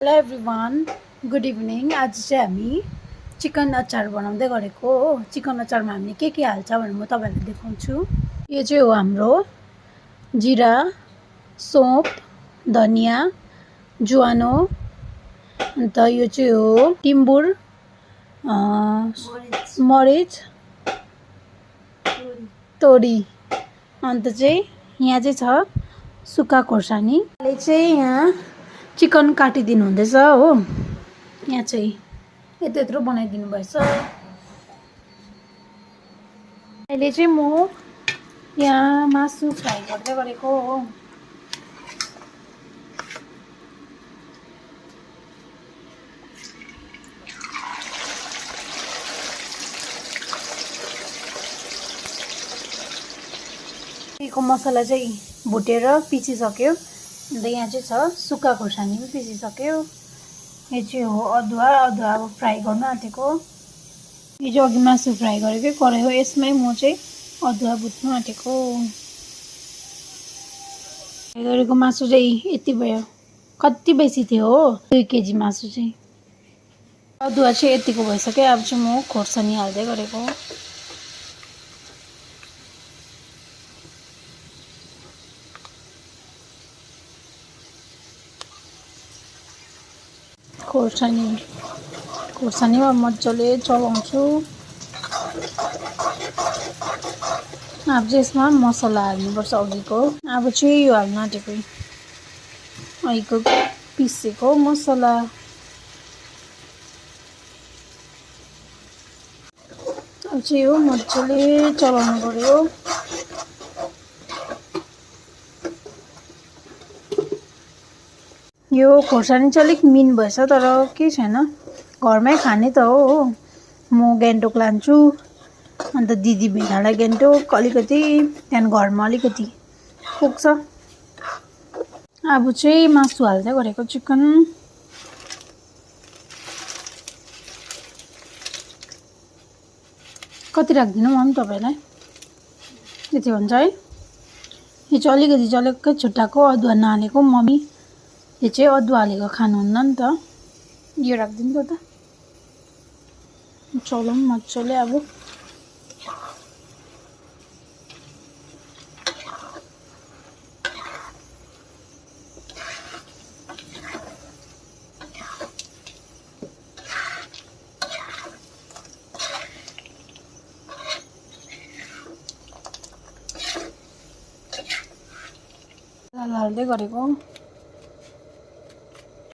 Hello everyone, good evening. आज चाहिँ हामी चिकन अचार बनाउँदै गरेको हो। चिकन अचारमा हामीले के हाल्छ भनेर म तपाईँहरूलाई देखाउँछु। यो चाहिँ हो हाम्रो जिरा, सौँफ, धनियाँ, ज्वानो, अन्त यो चाहिँ हो टिम्बुर, मरिच, तोरी, अन्त चाहिँ यहाँ चाहिँ छ सुक्खा खोर्सानी। अहिले चाहिँ यहाँ चिकन काटिदिनु हुँदैछ हो। यहाँ चाहिँ यत्रो बनाइदिनु भएछ। अहिले चाहिँ म यहाँ मासु फ्राई गर्दै गरेको हो। को मसला चाहिँ भुटेर पिसिसक्यो। अन्त यहाँ चाहिँ छ सुक्खा खोर्सानी पनि पिसिसक्यो। यो चाहिँ हो अदुवा अब फ्राई गर्न आँटेको। यो चाहिँ अघि मासु फ्राई गरेकै कराई हो। यसमै म चाहिँ अदुवा भुट्नु आँटेको। फ्राई गरेको मासु चाहिँ यति भयो। कति बेसी थियो हो, 2 केजी मासु चाहिँ। अदुवा चाहिँ यतिको भइसक्यो। अब चाहिँ म खोर्सानी हाल्दै गरेको। खोर्सानीमा मजाले चलाउँछु। अब चाहिँ यसमा मसला हाल्नुपर्छ अघिको। अब चाहिँ यो हाल्न आँटेको अघिको पिसेको मसला। अब चाहिँ यो मजाले चलाउनु पर्यो। यो खोर्सानी चाहिँ अलिक मिन भएछ, तर केही छैन, घरमै खाने त हो। म गान्तोक लान्छु, अन्त दिदी भेनालाई गान्तोक अलिकति, त्यहाँदेखि घरमा अलिकति पुग्छ। अब चाहिँ मासु हाल्दै गरेको चिकन। कति राखिदिनु म तपाईँलाई यति भन्छ है। यो चाहिँ अलिकति जलक्कै छुट्टाएको अदुवा नहालेको। मम्मी यो चाहिँ अदुवा हालेको खानुहुन्न नि त। यो राखिदिनु त चलाउँ मजाले। अब हाल्दै गरेको।